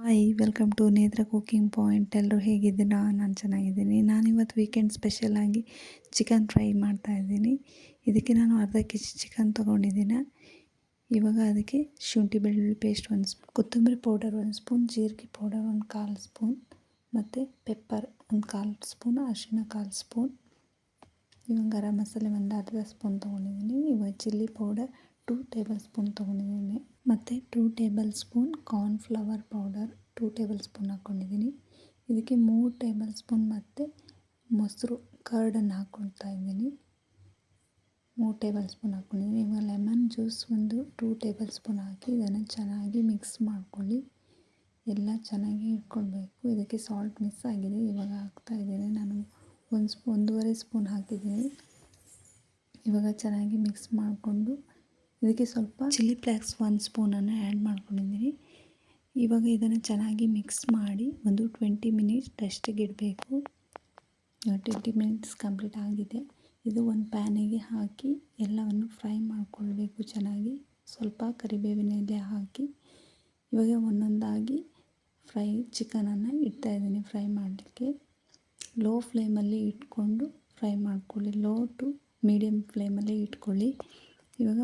Hi welcome to ನೇತ್ರ cooking point. ಎಲ್ಲರೂ ಹೇಗಿದ್ದೀರಾ? ನಾನು ಚೆನ್ನಾಗಿದ್ದೀನಿ. ನಾನಿವತ್ತು ವೀಕೆಂಡ್ ಸ್ಪೆಷಲಾಗಿ ಚಿಕನ್ ಫ್ರೈ ಮಾಡ್ತಾಯಿದ್ದೀನಿ. ಇದಕ್ಕೆ ನಾನು ಅರ್ಧ ಕೆಜಿ ಚಿಕನ್ ತೊಗೊಂಡಿದ್ದೀನಿ. ಇವಾಗ ಅದಕ್ಕೆ ಶುಂಠಿ ಬೆಳ್ಳುಳ್ಳಿ ಪೇಸ್ಟ್ 1 ಸ್ಪೂನ್, ಕೊತ್ತಂಬರಿ ಪೌಡರ್ 1 ಸ್ಪೂನ್, ಜೀರಿಗೆ ಪೌಡರ್ 1/4 ಸ್ಪೂನ್, ಮತ್ತು ಪೆಪ್ಪರ್ 1/4 ಸ್ಪೂನ್, ಅರಿಶಿಣ 1/4 ಸ್ಪೂನ್. ಇವಾಗ ಗರಂ ಮಸಾಲೆ ಅರ್ಧ ಸ್ಪೂನ್ ತೊಗೊಂಡಿದ್ದೀನಿ. ಇವಾಗ ಚಿಲ್ಲಿ ಪೌಡರ್ 2 ಟೇಬಲ್ ಸ್ಪೂನ್ ತೊಗೊಂಡಿದ್ದೀನಿ. ಮತ್ತು 2 table spoon cornflour powder 2 table spoon ಹಾಕ್ಕೊಂಡಿದ್ದೀನಿ. ಇದಕ್ಕೆ 3 ಟೇಬಲ್ ಸ್ಪೂನ್ ಮತ್ತು ಮೊಸರು ಕರ್ಡನ್ನು ಹಾಕ್ಕೊಳ್ತಾ ಇದ್ದೀನಿ. 3 ಟೇಬಲ್ ಸ್ಪೂನ್ ಹಾಕ್ಕೊಂಡಿದ್ದೀನಿ. ಇವಾಗ ಲೆಮನ್ ಜ್ಯೂಸ್ 2 ಟೇಬಲ್ ಸ್ಪೂನ್ ಹಾಕಿ ಇದನ್ನು ಚೆನ್ನಾಗಿ ಮಿಕ್ಸ್ ಮಾಡ್ಕೊಳ್ಳಿ. ಎಲ್ಲ ಚೆನ್ನಾಗಿ ಇಟ್ಕೊಳ್ಬೇಕು. ಇದಕ್ಕೆ ಸಾಲ್ಟ್ ಮಿಕ್ಸ್ ಆಗಿದೆ. ಇವಾಗ ಹಾಕ್ತಾಯಿದ್ದೀನಿ. ನಾನು 1.5 ಸ್ಪೂನ್ ಹಾಕಿದ್ದೀನಿ. ಇವಾಗ ಚೆನ್ನಾಗಿ ಮಿಕ್ಸ್ ಮಾಡಿಕೊಂಡು ಇದಕ್ಕೆ ಸ್ವಲ್ಪ ಚಿಲ್ಲಿ ಫ್ಲೇಕ್ಸ್ 1 ಸ್ಪೂನನ್ನು ಆ್ಯಡ್ ಮಾಡ್ಕೊಂಡಿದ್ದೀನಿ. ಇವಾಗ ಇದನ್ನು ಚೆನ್ನಾಗಿ ಮಿಕ್ಸ್ ಮಾಡಿ 20 ಮಿನಿಟ್ಸ್ ರೆಸ್ಟಿಗೆ ಇಡಬೇಕು. 20 ಮಿನಿಟ್ಸ್ ಕಂಪ್ಲೀಟ್ ಆಗಿದೆ. ಇದು ಒಂದು ಪ್ಯಾನಿಗೆ ಹಾಕಿ ಎಲ್ಲವನ್ನು ಫ್ರೈ ಮಾಡಿಕೊಳ್ಬೇಕು ಚೆನ್ನಾಗಿ. ಸ್ವಲ್ಪ ಕರಿಬೇವಿನ ಎಲೆ ಹಾಕಿ ಇವಾಗ ಒಂದೊಂದಾಗಿ ಚಿಕನನ್ನು ಇಡ್ತಾಯಿದ್ದೀನಿ ಫ್ರೈ ಮಾಡಲಿಕ್ಕೆ. ಲೋ ಫ್ಲೇಮಲ್ಲಿ ಇಟ್ಕೊಂಡು ಫ್ರೈ ಮಾಡ್ಕೊಳ್ಳಿ. ಲೋ ಟು ಮೀಡಿಯಮ್ ಫ್ಲೇಮಲ್ಲಿ ಇಟ್ಕೊಳ್ಳಿ. ಇವಾಗ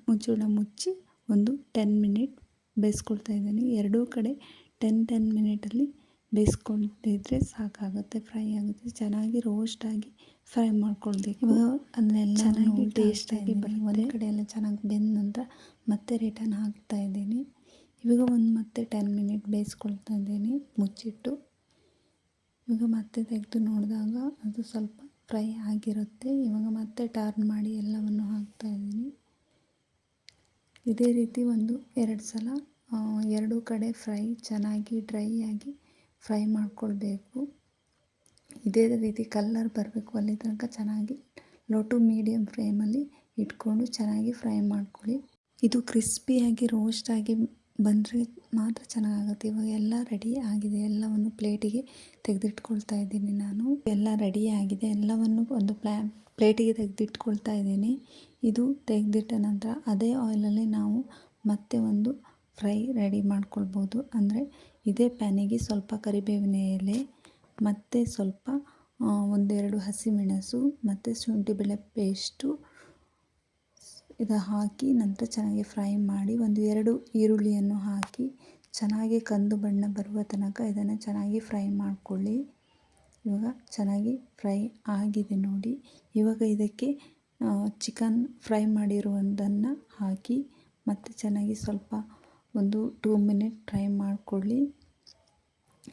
ಮುಚ್ಚಳ ಮುಚ್ಚಿ 10 ಮಿನಿಟ್ ಬೇಯಿಸ್ಕೊಳ್ತಾ ಇದ್ದೀನಿ. ಎರಡೂ ಕಡೆ 10 ಮಿನಿಟಲ್ಲಿ ಬೇಯಿಸ್ಕೊಳ್ತಿದ್ರೆ ಸಾಕಾಗುತ್ತೆ, ಫ್ರೈ ಆಗುತ್ತೆ. ಚೆನ್ನಾಗಿ ರೋಸ್ಟಾಗಿ ಫ್ರೈ ಮಾಡ್ಕೊಳ್ಬೇಕು. ಇವಾಗ ಅದನ್ನೆಲ್ಲ ಚೆನ್ನಾಗಿ ಟೇಸ್ಟಾಗಿ ಬರುತ್ತೆ. ಒಂದು ಕಡೆ ಎಲ್ಲ ಚೆನ್ನಾಗಿ ಬೆಂದ ನಂತರ ಮತ್ತೆ ರಿಟರ್ನ್ ಹಾಕ್ತಾಯಿದ್ದೀನಿ. ಇವಾಗ ಮತ್ತೆ 10 ಮಿನಿಟ್ ಬೇಯಿಸ್ಕೊಳ್ತಾ ಇದ್ದೀನಿ ಮುಚ್ಚಿಟ್ಟು. ಇವಾಗ ಮತ್ತೆ ತೆಗೆದು ನೋಡಿದಾಗ ಅದು ಸ್ವಲ್ಪ ಫ್ರೈ ಆಗಿರುತ್ತೆ. ಇವಾಗ ಮತ್ತೆ ಟರ್ನ್ ಮಾಡಿ ಎಲ್ಲವನ್ನು ಹಾಕ್ತಾಯಿದ್ದೀನಿ. ಇದೇ ರೀತಿ 2 ಸಲ ಎರಡೂ ಕಡೆ ಚೆನ್ನಾಗಿ ಡ್ರೈ ಆಗಿ ಫ್ರೈ ಮಾಡ್ಕೊಳ್ಬೇಕು. ಇದೇ ರೀತಿ ಕಲರ್ ಬರಬೇಕು ಅಲ್ಲಿ ತನಕ ಚೆನ್ನಾಗಿ ಲೋ ಟು ಮೀಡಿಯಮ್ ಫ್ಲೇಮಲ್ಲಿ ಇಟ್ಕೊಂಡು ಚೆನ್ನಾಗಿ ಫ್ರೈ ಮಾಡ್ಕೊಳ್ಳಿ. ಇದು ಕ್ರಿಸ್ಪಿಯಾಗಿ ರೋಸ್ಟಾಗಿ ಬಂದರೆ ಮಾತ್ರ ಚೆನ್ನಾಗಾಗುತ್ತೆ. ಇವಾಗ ಎಲ್ಲ ರೆಡಿ ಆಗಿದೆ. ಎಲ್ಲವನ್ನು ಪ್ಲೇಟಿಗೆ ತೆಗೆದಿಟ್ಕೊಳ್ತಾ ಇದ್ದೀನಿ ನಾನು. ಎಲ್ಲ ರೆಡಿ ಆಗಿದೆ. ಎಲ್ಲವನ್ನು ಒಂದು ಪ್ಲೇಟಿಗೆ ತೆಗೆದಿಟ್ಕೊಳ್ತಾ ಇದ್ದೀನಿ. ಇದು ತೆಗೆದಿಟ್ಟ ನಂತರ ಅದೇ ಆಯಿಲಲ್ಲಿ ನಾವು ಮತ್ತೆ ಫ್ರೈ ರೆಡಿ ಮಾಡ್ಕೊಳ್ಬೋದು. ಅಂದರೆ ಇದೇ ಪ್ಯಾನಿಗೆ ಸ್ವಲ್ಪ ಕರಿಬೇವಿನ ಎಲೆ ಮತ್ತು ಸ್ವಲ್ಪ 1-2 ಹಸಿಮೆಣಸು ಮತ್ತು ಶುಂಠಿ ಬೆಳ್ಳುಳ್ಳಿ ಪೇಸ್ಟು ಇದು ಹಾಕಿ ನಂತರ ಚೆನ್ನಾಗಿ ಫ್ರೈ ಮಾಡಿ 2 ಈರುಳ್ಳಿಯನ್ನು ಹಾಕಿ ಚೆನ್ನಾಗಿ ಕಂದು ಬಣ್ಣ ಬರುವ ತನಕ ಇದನ್ನು ಚೆನ್ನಾಗಿ ಫ್ರೈ ಮಾಡಿಕೊಳ್ಳಿ. ಇವಾಗ ಚೆನ್ನಾಗಿ ಫ್ರೈ ಆಗಿದೆ ನೋಡಿ. ಇವಾಗ ಇದಕ್ಕೆ ಚಿಕನ್ ಫ್ರೈ ಮಾಡಿರುವುದನ್ನು ಹಾಕಿ ಮತ್ತು ಚೆನ್ನಾಗಿ ಸ್ವಲ್ಪ 2 ಮಿನಿಟ್ ಫ್ರೈ ಮಾಡಿಕೊಳ್ಳಿ.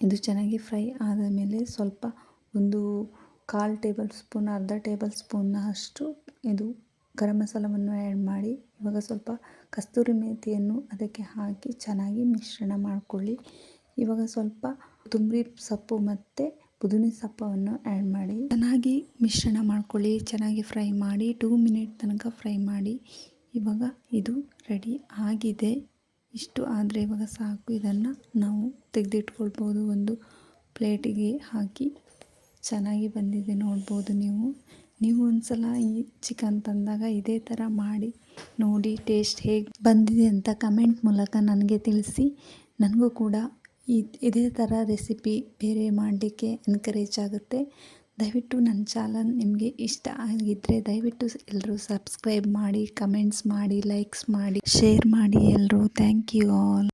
ಇದು ಚೆನ್ನಾಗಿ ಫ್ರೈ ಆದ ಮೇಲೆ ಸ್ವಲ್ಪ 1/4 ಟೇಬಲ್ ಸ್ಪೂನ್, ಅರ್ಧ ಟೇಬಲ್ ಸ್ಪೂನ್ ಅಷ್ಟು ಇದು ಗರಂ ಮಸಾಲವನ್ನು ಆ್ಯಡ್ ಮಾಡಿ ಇವಾಗ ಸ್ವಲ್ಪ ಕಸ್ತೂರಿ ಮೇಥಿಯನ್ನು ಅದಕ್ಕೆ ಹಾಕಿ ಚೆನ್ನಾಗಿ ಮಿಶ್ರಣ ಮಾಡಿಕೊಳ್ಳಿ. ಇವಾಗ ಸ್ವಲ್ಪ ಕೊತ್ತಂಬರಿ ಸೊಪ್ಪು ಮತ್ತು ಪುದೀನ ಸೊಪ್ಪನ್ನು ಆ್ಯಡ್ ಮಾಡಿ ಚೆನ್ನಾಗಿ ಮಿಶ್ರಣ ಮಾಡ್ಕೊಳ್ಳಿ. ಚೆನ್ನಾಗಿ ಫ್ರೈ ಮಾಡಿ 2 ಮಿನಿಟ್ ತನಕ ಫ್ರೈ ಮಾಡಿ. ಇವಾಗ ಇದು ರೆಡಿ ಆಗಿದೆ. ಇಷ್ಟು ಆದರೆ ಇವಾಗ ಸಾಕು. ಇದನ್ನು ನಾವು ತೆಗೆದಿಟ್ಕೊಳ್ಬೋದು. ಒಂದು ಪ್ಲೇಟಿಗೆ ಹಾಕಿ ಚೆನ್ನಾಗಿ ಬಂದಿದೆ ನೋಡ್ಬೋದು ನೀವು ಒಂದ್ಸಲ ಈ ಚಿಕನ್ ತಂದಾಗ ಇದೇ ಥರ ಮಾಡಿ ನೋಡಿ ಟೇಸ್ಟ್ ಹೇಗೆ ಬಂದಿದೆ ಅಂತ ಕಮೆಂಟ್ ಮೂಲಕ ನನಗೆ ತಿಳಿಸಿ. ನನಗೂ ಕೂಡ ಇದೇ ಥರ ರೆಸಿಪಿ ಬೇರೆ ಮಾಡಲಿಕ್ಕೆ ಎನ್ಕರೇಜ್ ಆಗುತ್ತೆ. ದಯವಿಟ್ಟು ನನ್ನ ಚಾನಲ್ ನಿಮಗೆ ಇಷ್ಟ ಆಗಿದ್ದರೆ ದಯವಿಟ್ಟು ಎಲ್ಲರೂ ಸಬ್ಸ್ಕ್ರೈಬ್ ಮಾಡಿ, ಕಮೆಂಟ್ಸ್ ಮಾಡಿ, ಲೈಕ್ಸ್ ಮಾಡಿ, ಶೇರ್ ಮಾಡಿ ಎಲ್ಲರೂ. Thank you all.